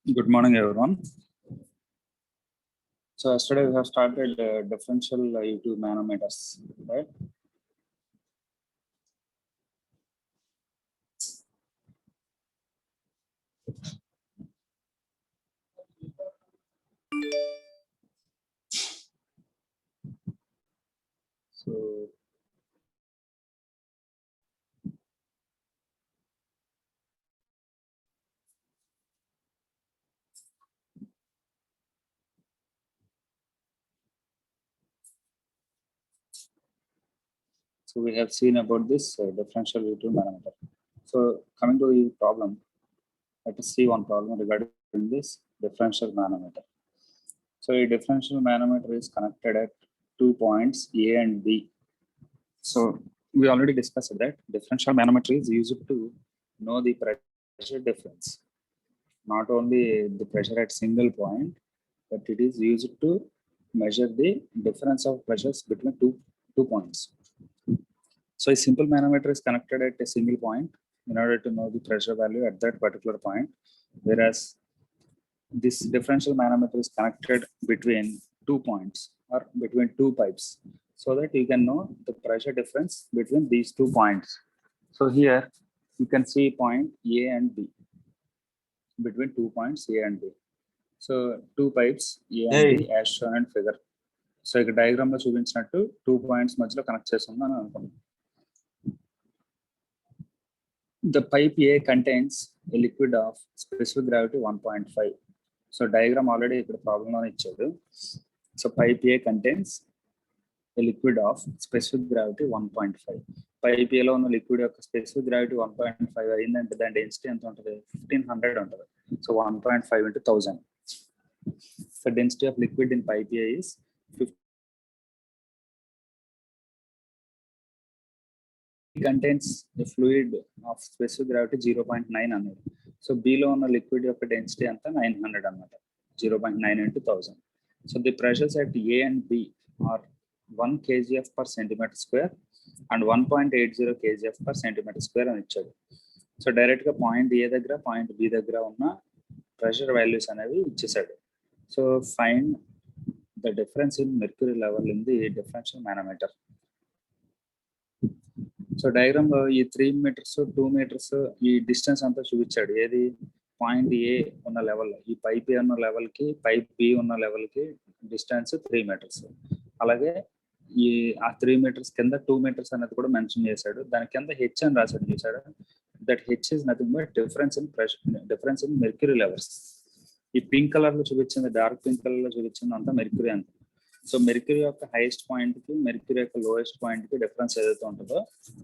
Good morning, everyone. So yesterday we have started differential U2 manometers, right? So we have seen about this differential U2 manometer. So coming to the problem, let us see one problem regarding this differential manometer. So a differential manometer is connected at 2 points A and B. So we already discussed that differential manometer is used to know the pressure difference, not only the pressure at single point, but it is used to measure the difference of pressures between two points. So a simple manometer is connected at a single point in order to know the pressure value at that particular point, whereas this differential manometer is connected between 2 points or between two pipes, so that you can know the pressure difference between these 2 points. So here you can see point A and B, between 2 points A and B. So two pipes A and B as shown in figure. So ఇక్కడ diagram లో చూపించినట్టు 2 points మధ్యలో connect చేస్తుంది అని అనుకుందాం. The pipe A contains a liquid of specific gravity 1.5. So diagram already ఇక్కడ problem లోనే ఇచ్చాడు. So pipe A contains a liquid of specific gravity 1.5. Pipe A లో ఉన్న లిక్విడ్ యొక్క స్పెసిఫిక్ గ్రావిటీ 1.5 అయిందంటే దాని డెన్సిటీ ఎంత ఉంటుంది? 1500 ఉంటుంది. So 1.5 into 1000. The density of liquid in pipe A is 50. It contains a fluid of specific gravity 0.9 అన్నది. So below ఉన్న లిక్విడ్ యొక్క డెన్సిటీ అంతా 900 అన్నమాట. 0.9 into 1000. So the pressures at A and B are 1 kgf per centimeter square and 1.80 kgf per centimeter square అని ఇచ్చాడు. So direct గా point ఏ దగ్గర point B దగ్గర ఉన్న ప్రెషర్ వాల్యూస్ అనేవి ఇచ్చేసాడు. So find the difference in mercury level in the differential manometer. So diagram లో ఈ 3 మీటర్స్ 2 మీటర్స్ ఈ డిస్టెన్స్ అంతా చూపించాడు. ఏది? పాయింట్ ఏ ఉన్న లెవెల్, ఈ పైప్ ఏ ఉన్న లెవెల్ కి పైప్ బి ఉన్న లెవెల్ కి డిస్టెన్స్ 3 మీటర్స్. అలాగే ఈ ఆ 3 మీటర్స్ కింద 2 మీటర్స్ అనేది కూడా మెన్షన్ చేశాడు. దాని కింద హెచ్ అని రాశాడు చూసాడు. That H is nothing but difference in pressure, difference in mercury levels. ఈ పింక్ కలర్ లో చూపించింది, డార్క్ పింక్ కలర్ లో చూపించింది అంతా మెర్క్యూరీ అంత. సో మెర్క్యూరీ యొక్క హైయెస్ట్ పాయింట్ కి మెర్క్యూరీ యొక్క లోయెస్ట్ పాయింట్ కి డిఫరెన్స్ ఏదైతే ఉంటుందో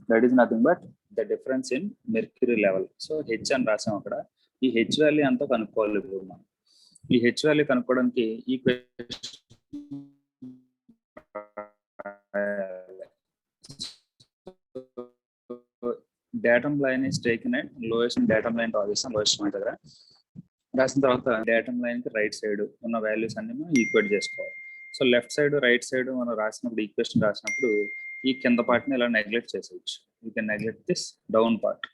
that is nothing but the difference in mercury level. So H అని రాసాం అక్కడ. ఈ హెచ్ వాల్యూ అంతా కనుక్కోవాలి ఇప్పుడు మనం. ఈ హెచ్ వాల్యూ కనుక్కోవడానికి ఈ datum line is taken at lowest datum line రాసేస్తాం లోయెస్ట్ పాయింట్ దగ్గర. రాసిన తర్వాత డేటమ్ లైన్ కి రైట్ సైడ్ ఉన్న వాల్యూస్ అన్ని మనం ఈక్వేట్ చేసుకోవాలి. So left side right side మనం రాసినప్పుడు ఈక్వేషన్ రాసినప్పుడు ఈ కింద పార్ట్ని ఇలా నెగ్లెక్ట్ చేసేయచ్చు. You can neglect this down part.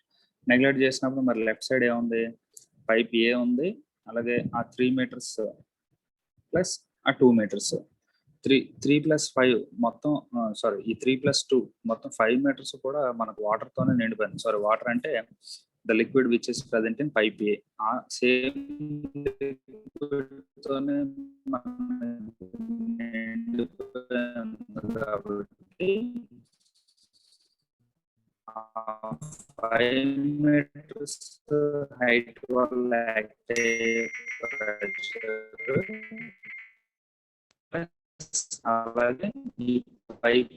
Neglect చేసినప్పుడు మరి లెఫ్ట్ సైడ్ ఏముంది? పైప్ ఏ ఉంది, అలాగే ఆ 3 మీటర్స్ ప్లస్ ఆ 2 మీటర్స్, 3 + 5 మొత్తం, సారీ ఈ 3 + 2 మొత్తం 5 మీటర్స్ కూడా మనకు వాటర్ తోనే నిండిపోయింది. సారీ వాటర్ అంటే the liquid which is present in pipe A. ఆ సేమ్ లిక్విడ్ తోనే కాబట్టి 5 మీటర్స్ హైట్ వల్ల అలాగే ఈ పైప్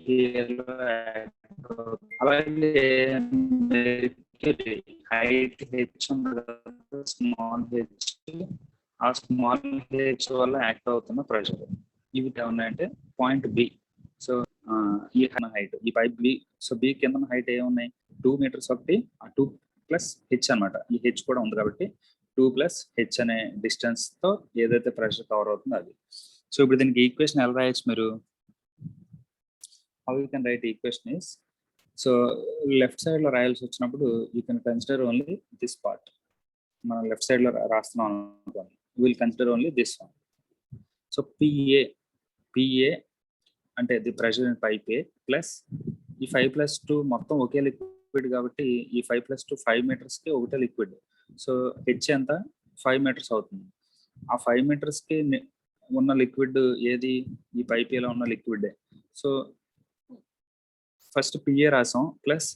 అలాగే హైట్ హెచ్ స్మాల్ హెచ్, ఆ స్మాల్ హెచ్ వల్ల యాక్ట్ అవుతున్న ప్రెషర్ ఇవి ఉన్నాయంటే పాయింట్ బి. సో ఈ హైట్ ఈ పైప్ బి. సో బి కింద హైట్ ఏమున్నాయి? 2 మీటర్స్ ఒకటి, ఆ 2 + హెచ్ అనమాట. ఈ హెచ్ కూడా ఉంది కాబట్టి 2 + హెచ్ అనే డిస్టెన్స్ తో ఏదైతే ప్రెషర్ కవర్ అవుతుందో అది. సో ఇప్పుడు దీనికి ఈక్వేషన్ ఎలా రాయొచ్చు మీరు? How you can write equation is, so left side లో రాయాల్సి వచ్చినప్పుడు you can consider only this part. మనం లెఫ్ట్ సైడ్ లో రాస్తున్నాం అనుకోండి. we'll consider only this one. So PA అంటే the pressure in pipe A plus ఈ 5+2 మొత్తం ఒకే లిక్విడ్ కాబట్టి ఈ 5+2 5 మీటర్స్కి ఒకటే లిక్విడ్. సో హెచ్ ఎంత 5 మీటర్స్ అవుతుంది. ఆ 5 మీటర్స్కి ఉన్న లిక్విడ్ ఏది ఈ పైప్ ఏలో ఉన్న లిక్విడ్. సో ఫస్ట్ పిఏ రాసాం ప్లస్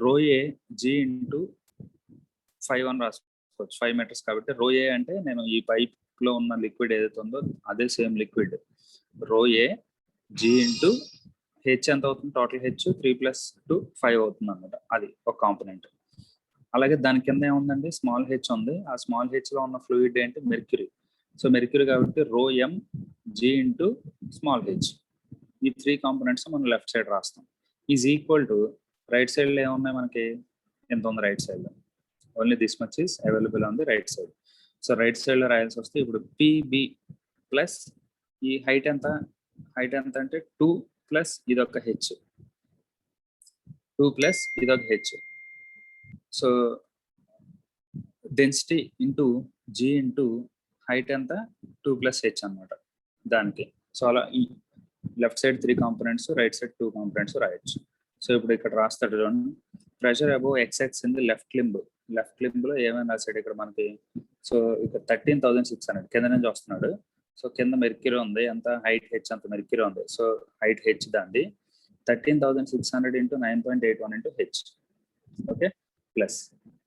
రో ఏ జీ ఇంటూ 5 అని రాసుకోవచ్చు 5 మీటర్స్ కాబట్టి. రో ఏ అంటే నేను ఈ పైప్ లో ఉన్న లిక్విడ్ ఏదైతే ఉందో అదే సేమ్ లిక్విడ్. రో ఏ జీ ఇంటూ హెచ్ ఎంత అవుతుంది టోటల్ హెచ్ 3+2 5 అవుతుంది అనమాట. అది ఒక కాంపోనెంట్. అలాగే దాని కింద ఏముందండి స్మాల్ హెచ్ ఉంది. ఆ స్మాల్ హెచ్ లో ఉన్న ఫ్లూయిడ్ ఏంటి మెర్క్యూరీ. సో మెర్క్యూరీ కాబట్టి rho M G into small H. ఈ 3 కాంపోనెంట్స్ మనం లెఫ్ట్ సైడ్ రాస్తాం. Is equal to right side లో ఏమున్నాయి మనకి ఎంత ఉంది రైట్ సైడ్ లో. Only this much is available on the right side. So right side లో రాయాల్సి వస్తే ఇప్పుడు పిబి ప్లస్ ఈ హైట్ ఎంత అంటే 2 ప్లస్ ఇదొక హెచ్ 2 ప్లస్ ఇదొక H. So density into G into height ఎంత 2 ప్లస్ హెచ్ అనమాట దానికి. సో అలా ఈ left side 3 components right side 2 components రాయొచ్చు. సో ఇప్పుడు ఇక్కడ రాస్తాడు చూడండి pressure above XX in the left limb లో ఏమైనా రాశాడు ఇక్కడ మనకి. సో ఇక్కడ 13,600 కింద నుంచి వస్తున్నాడు. సో కింద మెర్క్యూరీ ఉంది ఎంత హైట్ హెచ్ అంత మెర్క్యూరీ ఉంది. సో హైట్ హెచ్ దాన్ని 13,600 into 9.81 into H. Okay plus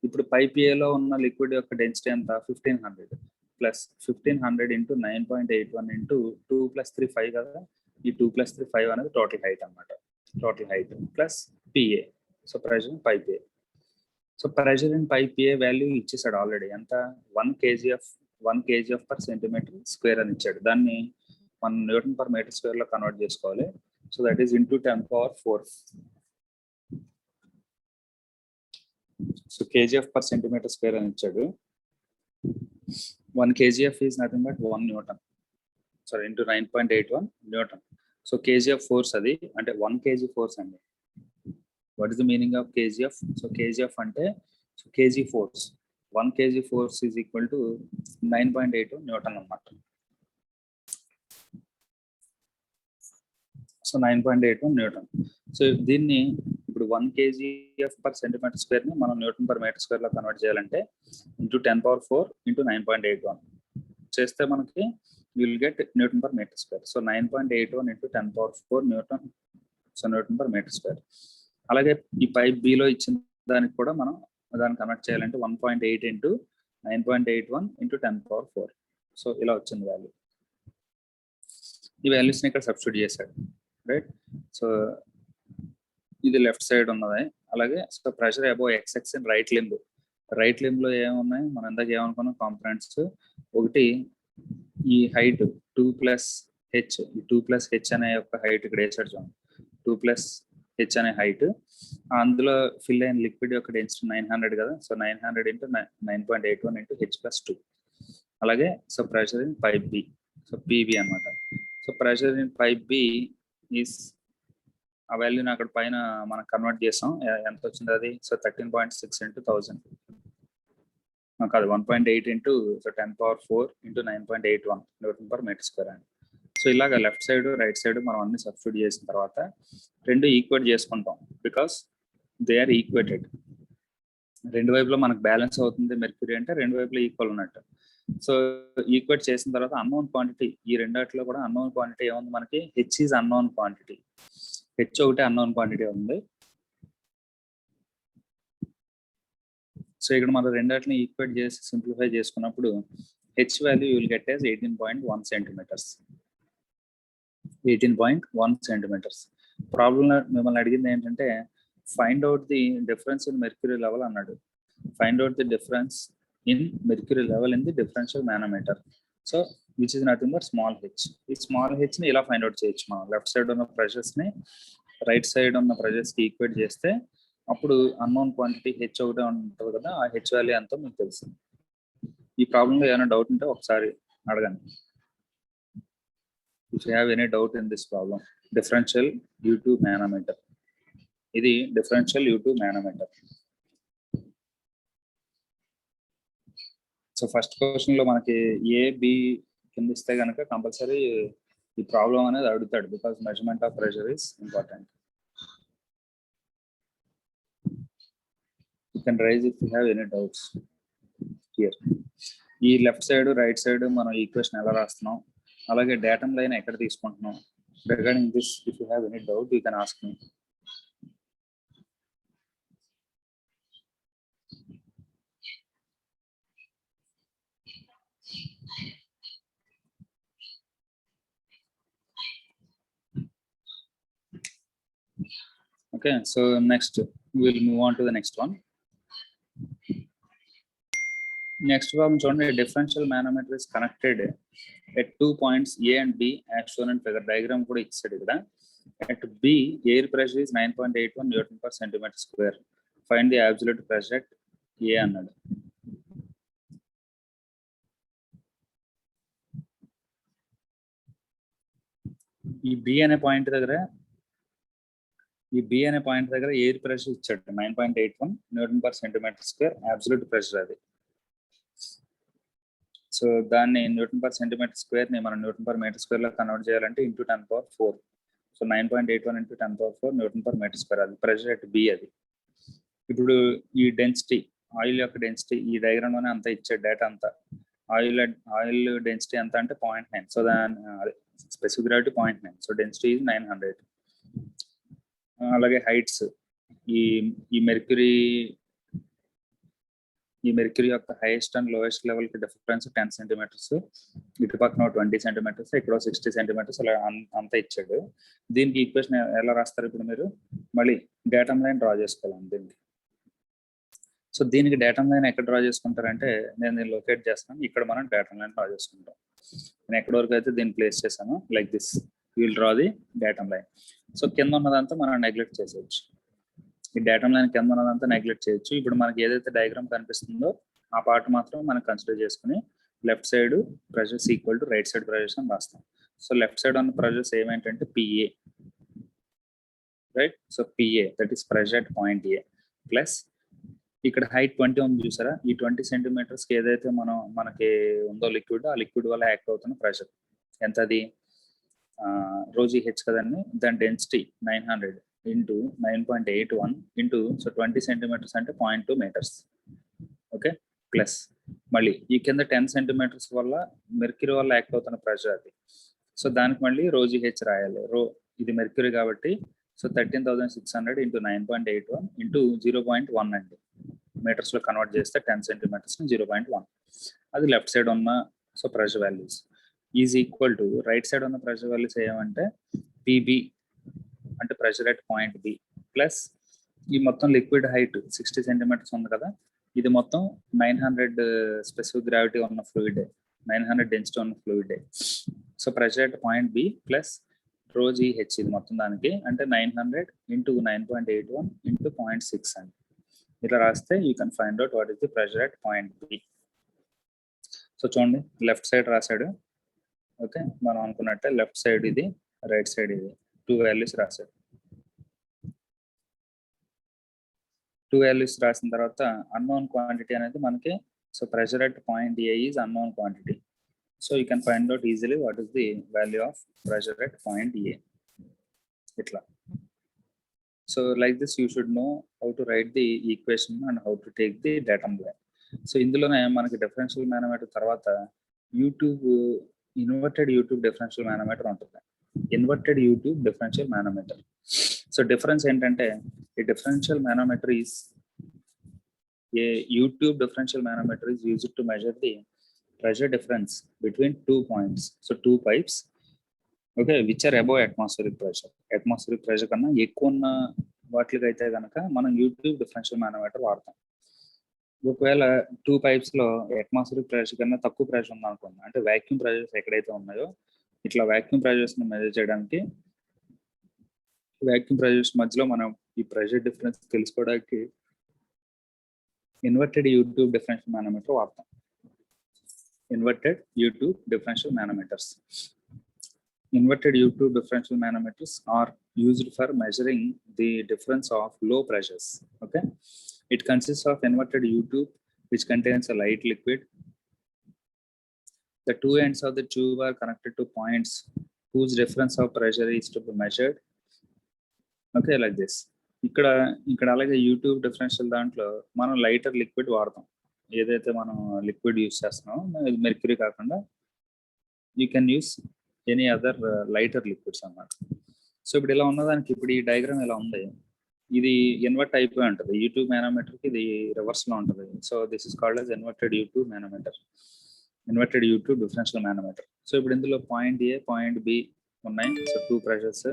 ఇప్పుడు పైప్ ఏలో ఉన్న లిక్విడ్ యొక్క డెన్సిటీ ఎంత 1500 ప్లస్ 1500 ఇంటూ 9.81 ఇంటూ 2 + 3 5 కదా. ఈ 2 + 3 5 అనేది టోటల్ హైట్ అనమాట. Total height plus PA. So pressure in pipe A. So pressure in pipe A value ఇచ్చేసాడు ఆల్రెడీ ఎంత 1 kg of per centimeter square అని ఇచ్చాడు. దాన్ని మనం న్యూటన్ పర్ మీటర్ స్క్వేర్ లో కన్వర్ట్ చేసుకోవాలి. So that is into 10⁴. So kgf per centimeter square అని ఇచ్చాడు. 1 kgf is nothing but 1 Newton. Sorry into 9.81 Newton. So kgf force అది అంటే 1 kg ఫోర్స్ అండి. What is the meaning of kgf? So kgf అంటే so kg force 1 kg force is equal to 9.81 Newton అన్నమాట. సో 9.81 Newton. So దీన్ని ఇప్పుడు 1 kgf per centimeter square ని మనం న్యూటన్ పర్ మీటర్ స్క్వేర్ లో కన్వర్ట్ చేయాలంటే ఇంటూ 10⁴ ఇంటూ 9.81 చేస్తే మనకి will get Newton per metre square. So 9.81 into 10⁴ Newton. So Newton per metre square. అలాగే ఈ పైప్ బిలో ఇచ్చిన దానికి కూడా మనం దాన్ని కన్వర్ట్ చేయాలంటే 1.8 ఇంటూ 9.81 ఇంటూ 10⁴. సో ఇలా వచ్చింది వాల్యూ. ఈ వాల్యూస్ని ఇక్కడ సబ్స్టిట్యూట్ చేశాడు రైట్. సో ఇది లెఫ్ట్ సైడ్ ఉన్నది. అలాగే so pressure above XX in right limb లో ఏమున్నాయి మనం ఇందాక ఏమనుకున్నాం కాంపోనెంట్స్. ఒకటి ఈ హైట్ 2 + హెచ్. ఈ 2 + హెచ్ అనే యొక్క హైట్ ఇక్కడ వేసాడు చూడండి. 2 + హెచ్ అనే హైట్. అందులో ఫిల్ అయిన లిక్విడ్ యొక్క డెన్సిటీ 900 కదా. So 900 into 9.81 into H + 2. అలాగే so pressure in pipe B. So PB అనమాట. So pressure in pipe B is ఆ వాల్యూని అక్కడ పైన మనం కన్వర్ట్ చేసాం. ఎంత వచ్చింది అది? సో 13.6 ఇంటూ 1000 కాదు 1.8 into so 10⁴ into 9.81 Newton per metre square అండి. సో ఇలాగ లెఫ్ట్ సైడ్ రైట్ సైడ్ మనం అన్ని సబ్స్టిట్యూట్ చేసిన తర్వాత రెండు ఈక్వేట్ చేసుకుంటాం బికాస్ దే ఆర్ ఈక్వేటెడ్. రెండు వైపులో మనకు బ్యాలెన్స్ అవుతుంది మెర్క్యూరీ అంటే రెండు వైపులో ఈక్వల్ ఉన్నట్టు. సో ఈక్వేట్ చేసిన తర్వాత అన్నోన్ క్వాంటిటీ ఈ రెండాటిలో కూడా అన్నోన్ క్వాంటిటీ ఏముంది మనకి? H is unknown quantity. H ఒకటి అన్నోన్ క్వాంటిటీ ఉంది. సో ఇక్కడ మనం రెండాటిని ఈక్వేట్ చేసి సింప్లిఫై చేసుకున్నప్పుడు H value you will get as 18.1 centimetres. 18.1 centimetres. ప్రాబ్లంలో మిమ్మల్ని అడిగింది ఏంటంటే find out the difference in mercury level అన్నాడు. Find out the difference in mercury level in the differential manometer. So which is nothing but small H. ఈ small H ని ఇలా find out చేయొచ్చు మనం. లెఫ్ట్ సైడ్ ఉన్న pressures ని right side ఉన్న pressures కి ఈక్వేట్ చేస్తే అప్పుడు అన్నోన్ క్వాంటిటీ హెచ్ ఒకటే ఉంటుంది కదా, ఆ హెచ్ వాల్యూ ఎంతో మీకు తెలుస్తుంది. ఈ ప్రాబ్లంలో ఏమైనా డౌట్ ఉంటే ఒకసారి అడగండి. If you have any doubt in this problem, differential U2 manometer. ఇది differential U2 manometer. So so first question లో మనకి ఏ బి కింద ఇస్తే కనుక కంపల్సరీ ఈ ప్రాబ్లం అనేది అడుగుతాడు, because measurement of pressure is important. You can raise if you have any doubts here. ఈ లెఫ్ట్ సైడ్ రైట్ సైడ్ మనం ఈక్వేషన్ ఎలా రాస్తున్నాం, అలాగే డేటమ్ లైన్ ఎక్కడ తీసుకుంటున్నాం, regarding this if you have any doubt you can ask me. Okay, so next we'll move on to the next one. Next one, a differential manometer is connected at 2 points A and B as shown in figure diagram. At B, air pressure is 9.81 Newton per centimeter square. Find the absolute pressure at A అన్నాడు. ఈ B అనే point దగ్గర air pressure ఇచ్చాడు 9.81 Newton per centimetre square absolute pressure అది. So దాన్ని Newton per centimetre square ని మనం Newton per metre square లో కన్వర్ట్ చేయాలంటే into 10⁴. So 9.81 into 10⁴ Newton per metre square, అది ప్రెషర్ అట్ బి అది. ఇప్పుడు ఈ డెన్సిటీ, ఆయిల్ యొక్క డెన్సిటీ ఈ డయాగ్రామ్ లోనే అంతా ఇచ్చాడు డేటా అంతా. ఆయిల్ డెన్సిటీ ఎంత అంటే 0.9. సో దాని specific gravity 0.9. So density is 900. అలాగే హైట్స్, ఈ మెర్క్యూరీ యొక్క హైయెస్ట్ అండ్ లోయెస్ట్ లెవెల్ కి డిఫరెన్స్ 10 సెంటీమీటర్స్, ఇటు పక్కన 20 సెంటీమీటర్స్, ఇక్కడ 60 సెంటీమీటర్స్, అలా అంతా ఇచ్చాడు. దీనికి ఈక్వేషన్ ఎలా రాస్తారు ఇప్పుడు మీరు? మళ్ళీ డేటమ్ లైన్ డ్రా చేసుకోవాలి దీనికి. సో దీనికి డేటమ్ లైన్ ఎక్కడ డ్రా చేసుకుంటారంటే, నేను దీన్ని లొకేట్ చేస్తాను, ఇక్కడ మనం డేటమ్ లైన్ డ్రా చేసుకుంటాం. నేను ఎక్కడి వరకు అయితే దీన్ని ప్లేస్ చేశాను, like this will draw the datum line. So కింద ఉన్నదంతా మనం నెగ్లెక్ట్ చేసేయచ్చు, ఈ డేటమ్ లైన్ కింద ఉన్నదంతా నెగ్లెక్ట్ చేయొచ్చు. ఇప్పుడు మనకి ఏదైతే డయాగ్రామ్ కనిపిస్తుందో ఆ పార్ట్ మాత్రం మనం కన్సిడర్ చేసుకుని left side pressures equal to right side pressures అని రాస్తాం. సో లెఫ్ట్ సైడ్ ఉన్న ప్రెషర్స్ ఏమేంటంటే PA, right? So PA that is pressure at point A, plus ఇక్కడ హైట్ 20 ఉంది చూసారా, ఈ 20 సెంటీమీటర్స్ కి ఏదైతే మనకి ఉందో లిక్విడ్, ఆ లిక్విడ్ వల్ల యాక్ట్ అవుతున్న ప్రెషర్ ఎంత, అది రోజీ హెచ్ కదండి. దాని density 900 into 9.81 into, so 20 centimetres అంటే 0.2 మీటర్స్. ఓకే, ప్లస్ మళ్ళీ ఈ కింద 10 సెంటీమీటర్స్ వల్ల మెర్క్యూరీ వల్ల యాక్ట్ అవుతున్న ప్రెషర్ అది. సో దానికి మళ్ళీ రోజీ హెచ్ రాయాలి. ఇది మెర్క్యూరీ కాబట్టి, సో 13,600 ఇంటూ 9.81 ఇంటూ 0.1 అండి, మీటర్స్ లో కన్వర్ట్ చేస్తే 10 సెంటీమీటర్స్ 0.1. అది లెఫ్ట్ సైడ్ ఉన్న so pressure values is equal to right side ఉన్న ప్రెషర్ వాల్యూస్ ఏమంటే పిబి అంటే pressure at point B, plus ఈ మొత్తం లిక్విడ్ హైట్ 60 సెంటీమీటర్స్ ఉంది కదా, ఇది మొత్తం 900 స్పెసిఫిక్ గ్రావిటీ ఉన్న ఫ్లూయిడ్, 900 డెన్సిటీ ఉన్న fluid. So pressure at point B plus rho g H, ఇది మొత్తం దానికి అంటే 900 ఇంటూ 9.81 ఇంటూ 0.6 అండి. ఇట్లా రాస్తే you can find out what is the pressure at point B. So చూడండి లెఫ్ట్ సైడ్ రాశాడు. ఓకే, మనం అనుకున్నట్టే లెఫ్ట్ సైడ్ ఇది, రైట్ సైడ్ ఇది, 2 వాల్యూస్ రాశాడు. 2 వాల్యూస్ రాసిన తర్వాత అన్నోన్ క్వాంటిటీ అనేది మనకి, so pressure at point A is unknown quantity. So you can find out easily what is the value of pressure at point A, ఇట్లా. So like this you should know how to write the equation and how to take the datum line. So ఇందులోనే మనకి differential manometer తర్వాత inverted U tube differential manometer ఉంటుంది. Inverted U tube differential manometer. So difference ఏంటంటే, ఈ differential manometer is a YouTube differential manometer is used to measure the pressure difference between 2 points. So 2 pipes, okay, which are above atmospheric pressure. Atmospheric pressure కన్నా ఎక్కువ ఉన్న వాటికి అయితే కనుక మనం YouTube differential manometer వాడతాం. ఒకవేళ 2 pipes లో అట్మాస్ఫియరిక్ ప్రెషర్ కన్నా తక్కువ ప్రెషర్ ఉందనుకోండి, అంటే వాక్యూమ్ ప్రెషర్స్ ఎక్కడైతే ఉన్నాయో, ఇట్లా వాక్యూమ్ ప్రెషర్స్ ని మెజర్ చేయడానికి వాక్యూమ్ ప్రెషర్స్ మధ్యలో మనం ఈ ప్రెషర్ డిఫరెన్స్ తెలుసుకోవడానికి ఇన్వర్టెడ్ యూట్యూబ్ డిఫరెన్షియల్ మానోమీటర్ వాడతాం. Inverted U tube differential manometers. Inverted U-tube differential manometers are used for measuring the difference of low pressures. Okay, it consists of inverted U-tube which contains a light liquid The two ends of the tube are connected to points whose difference of pressure is to be measured. Okay, like this. ఇక్కడ అలాగే YouTube differential దాంట్లో మనం lighter liquid వాడతాం. ఏదైతే మనం liquid use చేస్తున్నామో mercury కాకుండా you can use any other lighter liquids అన్నమాట. సో ఇప్పుడు ఇలా ఉన్నదానికి ఇప్పుడు ఈ డయాగ్రామ్ ఇలా ఉంది. ఇది ఇన్వర్ట్ అయిపోయి ఉంటుంది. యూట్యూబ్ మేనోమీటర్కి ఇది రివర్స్ లో ఉంటుంది. So this is called as inverted U tube manometer, inverted U tube differential manometer. So ఇప్పుడు ఇందులో పాయింట్ ఏ పాయింట్ బి ఉన్నాయి. So two pressures.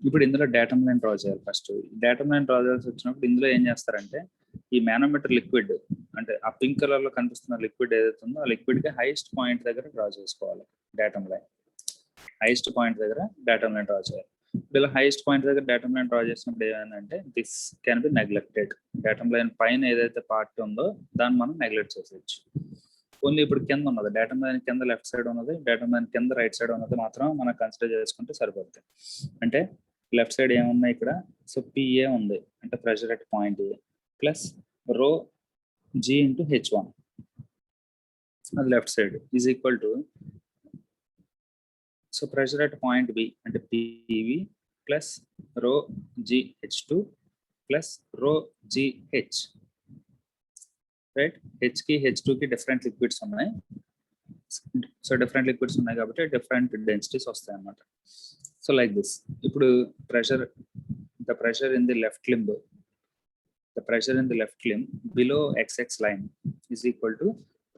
ఇప్పుడు ఇందులో డేటమ్ లైన్ డ్రా చేయాలి. ఫస్ట్ డేటమ్ లైన్ డ్రా చేయాల్సి వచ్చినప్పుడు ఇందులో ఏం చేస్తారంటే ఈ మేనోమీటర్ లిక్విడ్ అంటే ఆ పింక్ కలర్ లో కనిపిస్తున్న లిక్విడ్ ఏదైతే ఉందో ఆ లిక్విడ్ కి హైయెస్ట్ పాయింట్ దగ్గర డ్రా చేసుకోవాలి. డేటమ్ లైన్ హైయెస్ట్ పాయింట్ దగ్గర డేటమ్ లైన్ డ్రా చేయాలి. ఇలా హైయెస్ట్ పాయింట్ దగ్గర డేటమ్ లైన్ డ్రా చేసినప్పుడు ఏమైందంటే this can be neglected. Datum line పైన ఏదైతే పార్ట్ ఉందో దాన్ని మనం నెగ్లెక్ట్ చేసేయచ్చు. ఓన్లీ ఇప్పుడు కింద ఉన్నది డేటమ్ లైన్ కింద లెఫ్ట్ సైడ్ ఉన్నది, డేటమ్ లైన్ కింద రైట్ సైడ్ ఉన్నది మాత్రం మనం కన్సిడర్ చేసుకుంటే సరిపోతుంది. అంటే లెఫ్ట్ సైడ్ ఏమున్నాయి ఇక్కడ? సో పిఏ ఉంది అంటే pressure at point A plus rho G into H1 అది left side is equal to so pressure at point B అంటే P V plus rho GH2 plus rho GH. Right, హెచ్కి హెచ్2కి different liquids ఉన్నాయి. సో different liquids ఉన్నాయి కాబట్టి different densities వస్తాయి అన్నమాట. So like this. ఇప్పుడు the pressure in the left limb below XX line is equal to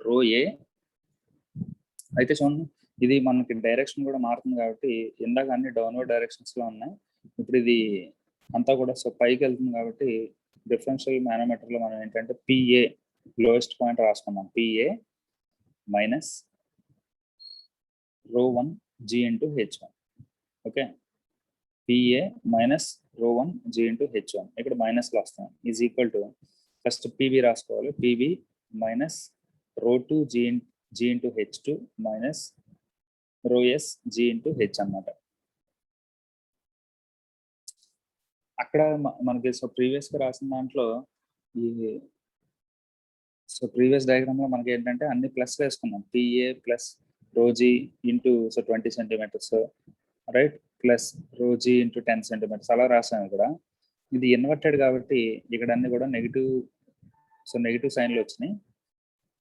rho A. అయితే చూడండి ఇది మనకి డైరెక్షన్ కూడా మారుతుంది కాబట్టి ఇందాక అన్ని డౌన్వర్డ్ డైరెక్షన్స్ లో ఉన్నాయి. ఇప్పుడు ఇది అంతా కూడా సో పైకి వెళ్తుంది కాబట్టి డిఫరెన్షియల్ మేనోమీటర్ లో మనం ఏంటంటే పిఏ లోయెస్ట్ పాయింట్ రాసుకున్నాం. P A minus rho 1 G into H1. Okay, P A minus rho 1 G into H1 ఇక్కడ మైనస్ లో వస్తాం is equal to first P B రాసుకోవాలి. P B minus rho 2 G into H2 minus rho S G into H అన్నమాట. అక్కడ మనకి so previous గా రాసిన దాంట్లో ఈ సో ప్రీవియస్ డయాగ్రామ్ లో మనకి ఏంటంటే అన్ని ప్లస్ వేసుకున్నాం. PA plus rho g into so 20 centimetres right plus rho g into 10 centimetres అలా రాసాము. ఇక్కడ ఇది ఇన్వర్టెడ్ కాబట్టి ఇక్కడ అన్ని కూడా నెగిటివ్ సో నెగిటివ్ సైన్లు వచ్చినాయి.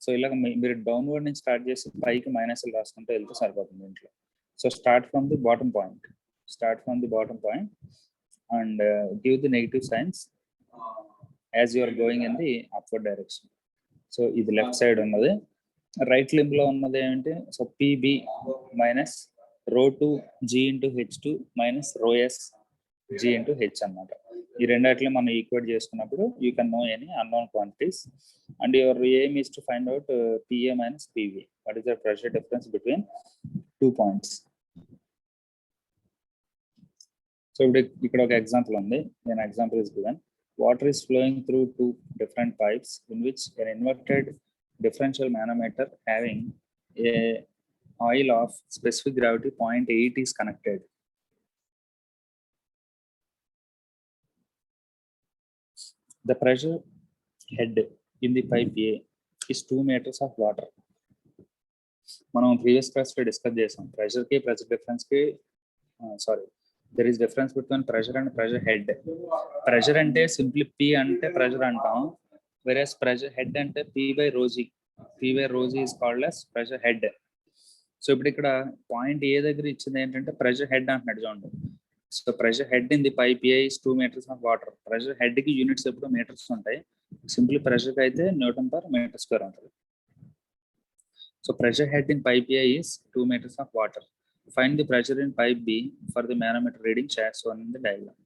సో ఇలాగ మీరు డౌన్వర్డ్ నుంచి స్టార్ట్ చేసి పైకి మైనస్లు రాసుకుంటే వెళ్తే సరిపోతుంది ఇంట్లో. So start from the bottom point and give the negative signs as you are going in the upward direction. So ఇది లెఫ్ట్ సైడ్ ఉన్నది. రైట్ లింబ్ లో ఉన్నది ఏంటి? So PB minus rho 2 G into H2 minus rho S G into H అన్నమాట. ఈ రెండాటిలో మనం equate చేసుకున్నప్పుడు you can know any unknown quantities and your aim is to find out PA minus PV. What is the pressure difference between 2 points. So ఇప్పుడు ఇక్కడ ఒక example ఉంది. An example is given. Water is flowing through 2 different pipes in which an inverted differential manometer having a oil of specific gravity 0.8 is connected. The pressure head in the pipe A is 2 meters of water. మనం previous class లో discuss చేసాం pressure కి pressure difference కి there is difference between pressure and pressure head. Pressure అంటే simply P అంటే pressure అంటాం, whereas pressure head అంటే P by rho G. P by rho G is called as pressure head. So ఇప్పుడు ఇక్కడ point ఏ దగ్గర ఇచ్చింది ఏంటంటే ప్రెషర్ హెడ్ అంటున్నాడు చూడండి. So pressure head in the pipe A is 2 meters of water. Pressure head కి units ఎప్పుడు metres ఉంటాయి. సింప్లీ ప్రెషర్ కి అయితే న్యూటన్ పర్ మీటర్ స్క్వేర్ ఉంటుంది. So pressure head in pipe A is 2 meters of water. Find the pressure in pipe B for the manometer reading shown in the diagram.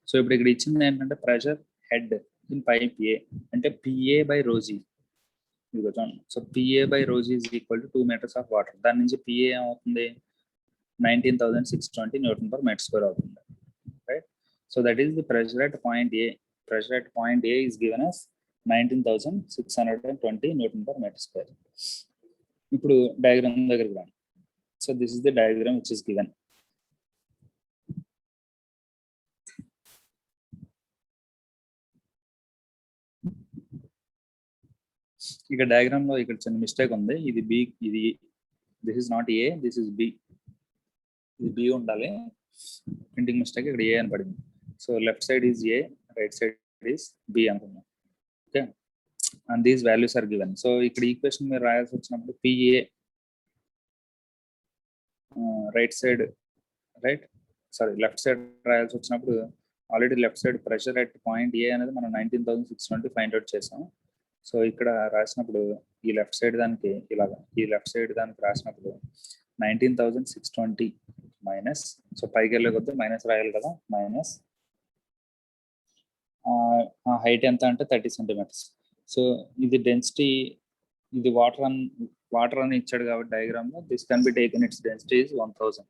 So ఇప్పుడు ఇక్కడ ఇచ్చింది ఏంటంటే pressure head in pipe A అంటే PA by rho G. So PA by rho G is equal to 2 meters of water. దాని నుంచి PA ఏమవుతుంది? 19,620 Newton per meter square అవుతుంది. Right, so that is the pressure at point A. Pressure at point A is given as 19,620 Newton per meter square. ఇప్పుడు diagram దగ్గరికి రండి. So this is the diagram which is given. ఇక్కడ diagram లో ఇక్కడ చిన్న mistake ఉంది. ఇది B, ఇది this is not A, this is B. ఇది బి ఉండాలి, ప్రింటింగ్ మిస్టేక్ ఇక్కడ ఏ అని పడింది. So left side is A, right side is B అనుకున్నాం. Okay, and these values are given. So ఇక్కడ ఈక్వేషన్ మీరు రాయాల్సి వచ్చినప్పుడు PA right side, left side రాయాల్సి వచ్చినప్పుడు already left side pressure at point A అనేది మనం 19,620 ఫైండ్ అవుట్ చేసాం. సో ఇక్కడ రాసినప్పుడు ఈ లెఫ్ట్ సైడ్ దానికి ఇలాగా, ఈ లెఫ్ట్ సైడ్ దానికి రాసినప్పుడు 19,620 మైనస్, సో పైకి వెళ్ళే కొద్ది మైనస్ రాయాలి కదా, మైనస్ హైట్ ఎంత అంటే 30 సెంటీమీటర్స్. సో ఇది డెన్సిటీ, ఇది వాటర్ అని ఇచ్చాడు కాబట్టి డయాగ్రామ్ లో this can be taken, it's density is 1000.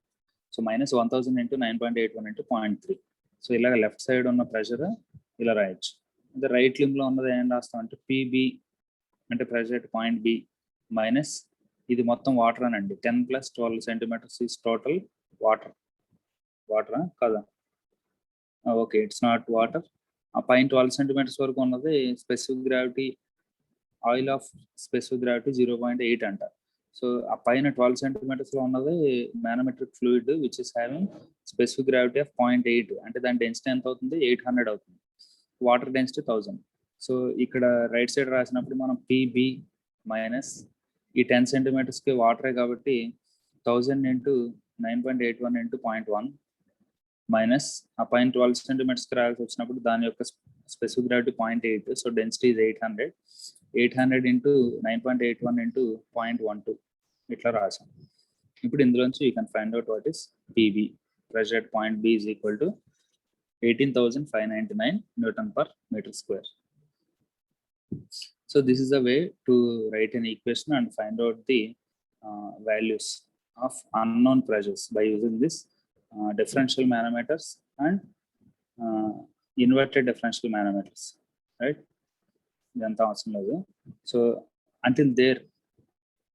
So minus 1000 into 9.81 into 0.3. So ఇలాగ లెఫ్ట్ సైడ్ ఉన్న ప్రెషర్ ఇలా రాయొచ్చు. అదే రైట్ లిమ్ లో ఉన్నది ఏం రాస్తాం అంటే పిబి అంటే pressure at point B minus ఇది మొత్తం వాటర్ అనండి, 10 + 12 సెంటీమీటర్స్ ఈస్ టోటల్ వాటర్. కదా, ఓకే, ఇట్స్ నాట్ వాటర్. ఆ పైన 12 సెంటీమీటర్స్ వరకు ఉన్నది specific gravity, oil of specific gravity 0.8 అంట. సో ఆ పైన 12 సెంటీమీటర్స్ లో ఉన్నది manometric fluid which is having specific gravity of 0.8, అంటే దాని డెన్సిటీ ఎంత అవుతుంది, 800 అవుతుంది. Water density 1000. సో ఇక్కడ రైట్ సైడ్ రాసినప్పుడు మనం పిబి మైనస్ ఈ 10 సెంటీమీటర్స్ కి వాటరే కాబట్టి 1000 ఇంటూ 9.81 ఇంటూ 0.1 మైనస్ ఆ పైన 12 సెంటీమీటర్స్ కి రాయాల్సి వచ్చినప్పుడు దాని యొక్క specific gravity 0.8, so density is 800 into 9.81 into 0.12 ఇట్లా రాసాం. ఇప్పుడు ఇందులోంచి you can find out what is PB. Pressure at point B is equal to 18,599 Newton per meter square. So this is a way to write an equation and find out the values of unknown pressures by using this differential manometers and inverted differential manometers, right? ఇదంతా అవసరం లేదు. So until there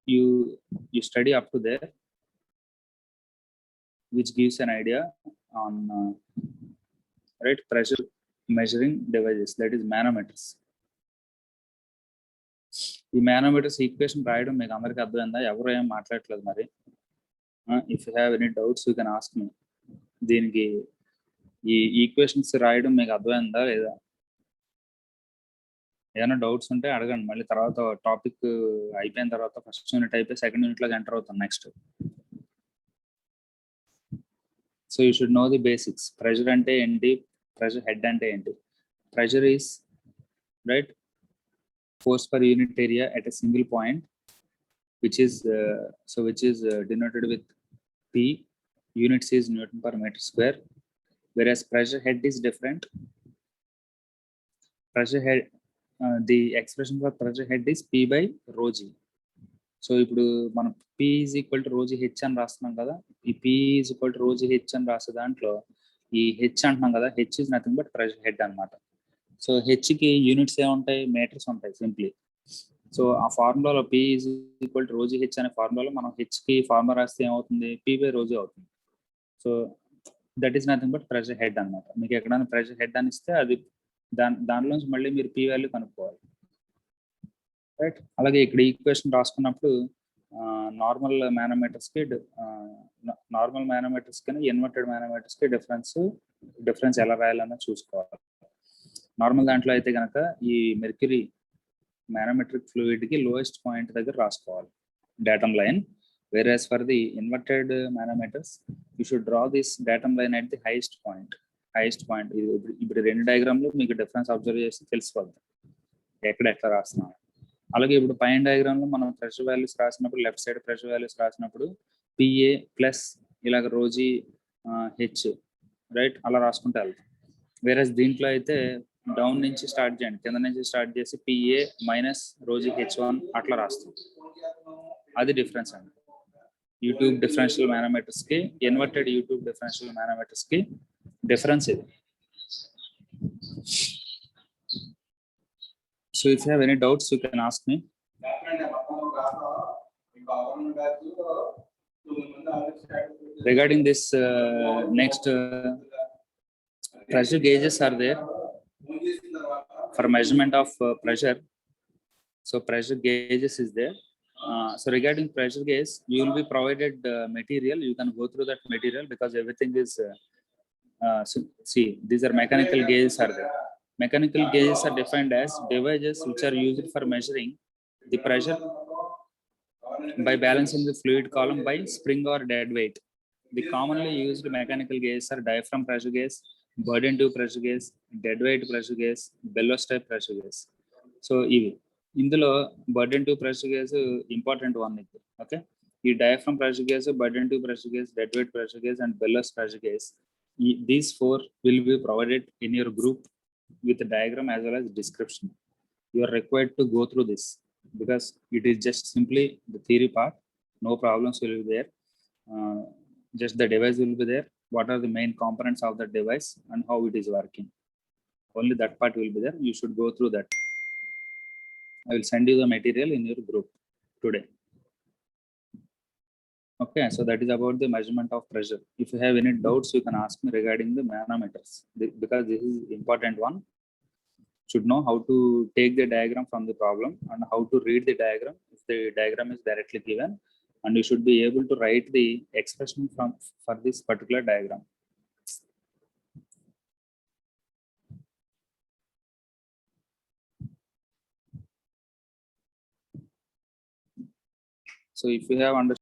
you study up to there, which gives an idea on right pressure measuring devices, that is manometers. ఈ మానోమీటర్స్ equation రాయడం మీకు అందరికీ అర్థమైందా? ఎవరు ఏం మాట్లాడట్లేదు మరి. If you have any doubts you can ask మీ. దీనికి ఈ ఈక్వేషన్స్ రాయడం మీకు అర్థమైందా లేదా? ఏమైనా డౌట్స్ ఉంటే అడగండి, మళ్ళీ తర్వాత టాపిక్ అయిపోయిన తర్వాత ఫస్ట్ యూనిట్ అయిపోయి సెకండ్ యూనిట్ లోకి ఎంటర్ అవుతాం next. So you should know the basics. Pressure అంటే ఏంటి, ప్రెషర్ హెడ్ అంటే ఏంటి? Pressure is right force per unit area at a single point, which is denoted with P. Units is Newton per meter square, whereas pressure head is different. Pressure head, the expression for pressure head is P by rho g. So ఇప్పుడు మనం P is equal to rho g h అని రాస్తున్నాం కదా, ఈ P is equal to rho g h అని రాసే దాంట్లో ఈ h అంటున్నాం కదా, h is nothing but pressure head అన్నమాట. సో హెచ్కి యూనిట్స్ ఏముంటాయి, మీటర్స్ ఉంటాయి సింప్లీ. సో ఆ ఫార్ములాలో P is equal to rho g H అనే ఫార్ములాలో మనం హెచ్కి ఫార్ములా రాస్తే ఏమవుతుంది, పి బై రోజీ అవుతుంది. So that is nothing but pressure head అనమాట. మీకు ఎక్కడైనా ప్రెషర్ హెడ్ అని ఇస్తే అది దానిలోంచి మళ్ళీ మీరు పి వాల్యూ కనుక్కోవాలి, రైట్. అలాగే ఇక్కడ ఈక్వేషన్ రాసుకున్నప్పుడు నార్మల్ మానోమీటర్స్కి ఇన్వర్టెడ్ మానోమీటర్స్కి డిఫరెన్స్ ఎలా రాయాలన్నా చూసుకోవాలి. నార్మల్ దాంట్లో అయితే కనుక ఈ మెర్క్యూరీ మానోమెట్రిక్ ఫ్లూయిడ్ కి లోయెస్ట్ పాయింట్ దగ్గర రాసుకోవాలి datum line, whereas for the inverted manometers you should draw this datum line at the highest point. ఇప్పుడు రెండు డయాగ్రామ్ లో మీకు డిఫరెన్స్ అబ్జర్వ్ చేసి తెలిసిపోద్ది ఎట్లా రాస్తున్నాం. అలాగే ఇప్పుడు పైన డయాగ్రామ్ లో మనం ప్రెషర్ వాల్యూస్ రాసినప్పుడు లెఫ్ట్ సైడ్ ప్రెషర్ వాల్యూస్ రాసినప్పుడు పిఏ ప్లస్ ఇలాగ రోజీ హెచ్ రైట్ అలా రాసుకుంటే వెళ్తాం. వేరేస్ దీంట్లో అయితే డౌన్ నుంచి స్టార్ట్ చేయండి, కింద నుంచి స్టార్ట్ చేసి పిఏ మైనస్ రోజీ హెచ్1 అట్లా రాస్తాం. అది డిఫరెన్స్ అండి యూట్యూబ్ డిఫరెన్షియల్ మానోమీటర్స్ కి, ఇన్వర్టెడ్ యూట్యూబ్ డిఫరెన్షియల్ మానోమీటర్స్ కి డిఫరెన్స్ ఇది. So if you have any doubts you can ask me. Regarding this next pressure gauges are there for measurement of pressure. So pressure gauges is there. So regarding pressure gauge, you will be provided material. You can go through that material because everything is. So see, these are mechanical gauges are there. Mechanical gauges are defined as devices which are used for measuring the pressure by balancing the fluid column by spring or dead weight. The commonly used mechanical gauges are diaphragm pressure gauge, burden tube pressure gauge, dead weight pressure gauge, bellows type pressure gauge. So ఇవి ఇందులో Bourdon tube pressure gauge important one ఇది okay ఈ diaphragm pressure gauge Bourdon tube pressure gauge dead weight pressure gauge and bellows pressure gauge these four will be provided in your group with a diagram as well as description. You are required to go through this because it is just simply the theory part. No problems will be there. Just the device will be there. What are the main components of the device and how it is working? Only that part will be there. You should go through that. I will send you the material in your group today. Okay, so that is about the measurement of pressure. If you have any doubts, you can ask me regarding the manometers because this is important one. Should know how to take the diagram from the problem and how to read the diagram if the diagram is directly given, and you should be able to write the expression for this particular diagram. So if you have understood